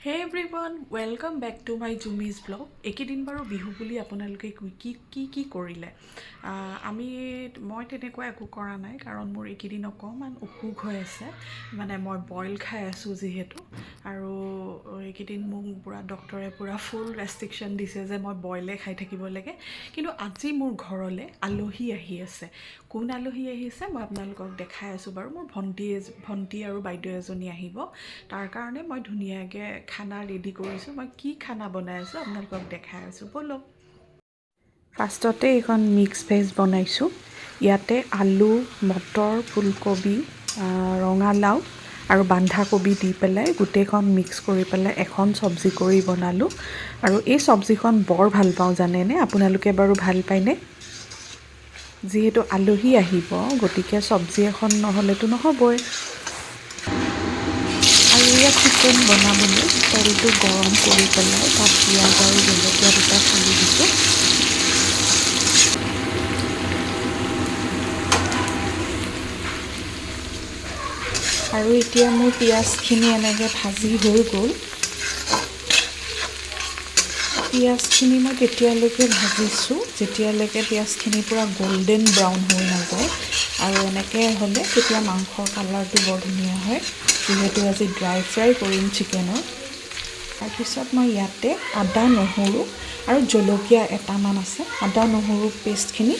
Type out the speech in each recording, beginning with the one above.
হে everyone welcome back to my Jumi's blog. এইকেইদিন বাৰু বিহু বুলি আপোনালোকে কি কৰিলে? মই তেনেকুৱা একো কৰা নাই, কাৰণ মোৰ এইকেইদিন অকণমান অসুখ হৈ আছে। মানে মই বইল খাই আছোঁ যিহেতু, আৰু এইকেইদিন মোক ডক্টৰে ফুল ৰেষ্ট্ৰিকশ্যন দিছে যে মই বইলে খাই থাকিব লাগে। কিন্তু আজি মোৰ ঘৰলৈ আলহী আহি আছে। কোন আলহী আহিছে মই আপোনালোকক দেখাই আছোঁ বাৰু। মোৰ ভণ্টি আৰু বাইদেউ এজনী আহিব, তাৰ কাৰণে মই ধুনীয়াকৈ খানা ৰেডি কৰিছোঁ। মই কি খানা বনাই আছোঁ আপোনালোকক দেখাই আছোঁ, ব'লক। ফাৰ্ষ্টতে এইখন মিক্স ভেজ বনাইছোঁ। ইয়াতে আলু, মটৰ, ফুলকবি, ৰঙালাও আৰু বন্ধাকবি দি পেলাই গোটেইখন মিক্স কৰি পেলাই এখন চব্জি কৰি বনালোঁ। আৰু এই চব্জিখন বৰ ভাল পাওঁ জানেনে? আপোনালোকে বাৰু ভাল পায়নে? যিহেতু আলহী আহিব, গতিকে চব্জি এখন নহ'লেতো নহ'বই। আৰু ইয়াত চিকেন বনাবলৈ তেলটো গৰম কৰি পেলাই তাত পিঁয়াজ আৰু জলকীয়া দুটা ফালি দিছোঁ। আৰু এতিয়া মোৰ পিঁয়াজখিনি এনেকৈ ভাজি হৈ গ'ল। পিঁয়াজখিনি মই তেতিয়ালৈকে ভাজিছোঁ যেতিয়ালৈকে পিঁয়াজখিনি পূৰা গল্ডেন ব্ৰাউন হৈ নাযায়। আৰু এনেকৈ হ'লে তেতিয়া মাংসৰ কালাৰটো বৰ ধুনীয়া হয়, যিহেতু আজি ড্ৰাই ফ্ৰাই কৰিম চিকেনৰ। তাৰপিছত মই ইয়াতে আদা, নহৰু আৰু জলকীয়া এটামান আছে, আদা নহৰু পেষ্টখিনি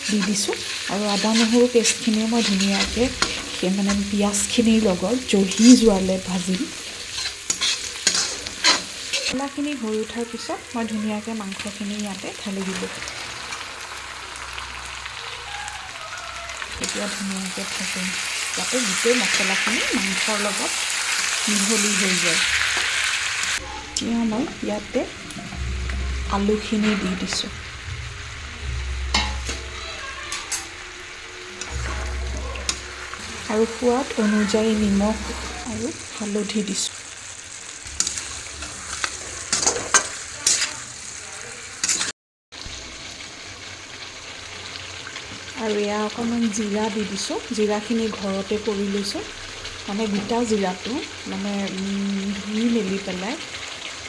দি দিছোঁ। আৰু আদা নহৰু পেষ্টখিনিও মই ধুনীয়াকৈ পিঁয়াজখিনিৰ লগত জহি যোৱালৈ ভাজিম। মছলাখিনি হৈ উঠাৰ পিছত মই ধুনীয়াকৈ মাংসখিনি ইয়াতে ঢালি দিলোঁ। এতিয়া ধুনীয়াকৈ ভাজিম যাতে গোটেই মছলাখিনি মাংসৰ লগত মিহলি হৈ যায়। এতিয়া মই ইয়াতে আলুখিনি দি দিছোঁ। আৰু সোৱাদ অনুযায়ী নিমখ আৰু হালধি দিছোঁ। আৰু এয়া অকণমান জিৰা দি দিছোঁ। জিৰাখিনি ঘৰতে কৰি লৈছোঁ, মানে গোটা জিৰাটো ধুই মেলি পেলাই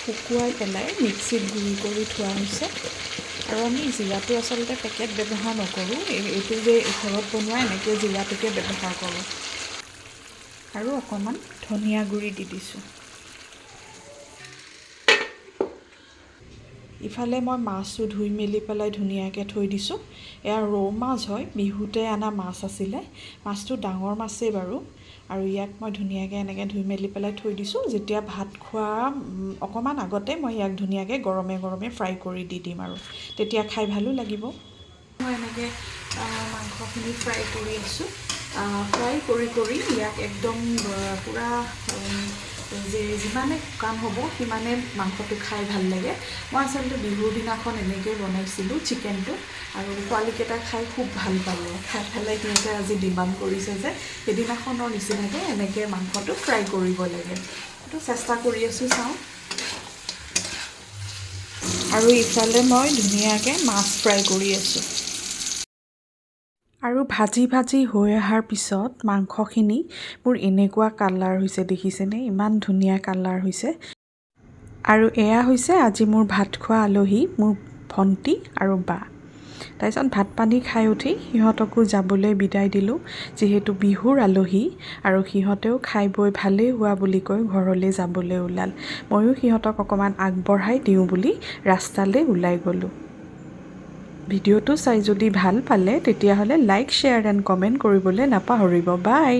শুকুৱাই পেলাই মিক্সিত গুড়ি কৰি থোৱা হৈছে। আৰু আমি জিৰাটো আচলতে পেকেট ব্যৱহাৰ নকৰোঁ, এইটো যে ঘৰত বনোৱা এনেকৈ জিৰাটোকে ব্যৱহাৰ কৰোঁ। আৰু অকণমান ধনিয়া গুড়ি দি দিছোঁ। ইফালে মই মাছো ধুই মেলি পেলাই ধুনীয়াকৈ থৈ দিছোঁ। এয়া ৰৌ মাছ হয়, বিহুতে অনা মাছ আছিলে। মাছটো ডাঙৰ মাছেই বাৰু। আৰু ইয়াক মই ধুনীয়াকৈ এনেকৈ ধুই মেলি পেলাই থৈ দিছোঁ। যেতিয়া ভাত খোৱা অকণমান আগতে মই ইয়াক ধুনীয়াকৈ গৰমে গৰমে ফ্ৰাই কৰি দি দিম, আৰু তেতিয়া খাই ভালো লাগিব। মই এনেকৈ মাংসখিনি ফ্ৰাই কৰি আছোঁ। ফ্ৰাই কৰি ইয়াক একদম পূৰা যিমানে শুকান হ'ব সিমানে মাংসটো খাই ভাল লাগে। মই আচলতে বিহুৰ দিনাখন এনেকৈ বনাইছিলোঁ চিকেনটো, আৰু পোৱালীকেইটা খাই খুব ভাল পালে। খাই পেলাই সিহঁতে আজি ডিমাণ্ড কৰিছে যে সেইদিনাখনৰ নিচিনাকৈ এনেকৈ মাংসটো ফ্ৰাই কৰিব লাগে। সেইটো চেষ্টা কৰি আছোঁ, চাওঁ। আৰু ইফালে মই ধুনীয়াকৈ মাছ ফ্ৰাই কৰি আছোঁ। আৰু ভাজি হৈ অহাৰ পিছত মাংসখিনি মোৰ এনেকুৱা কালাৰ হৈছে, দেখিছেনে? ইমান ধুনীয়া কালাৰ হৈছে। আৰু এয়া হৈছে আজি মোৰ ভাত খোৱা আলহী, মোৰ ভণ্টি আৰু বা। তাৰপিছত ভাত পানী খাই উঠি সিহঁতকো যাবলৈ বিদায় দিলোঁ, যিহেতু বিহুৰ আলহী। আৰু সিহঁতেও খাই বৈ ভালেই হোৱা বুলি কৈ ঘৰলৈ যাবলৈ ওলাল। ময়ো সিহঁতক অকণমান আগবঢ়াই দিওঁ বুলি ৰাস্তালৈ ওলাই গ'লোঁ। ভিডিঅ'টো চাই যদি ভাল পালে তেতিয়াহ'লে লাইক, শ্বেয়াৰ এণ্ড কমেণ্ট কৰিবলৈ নাপাহৰিব। বাই।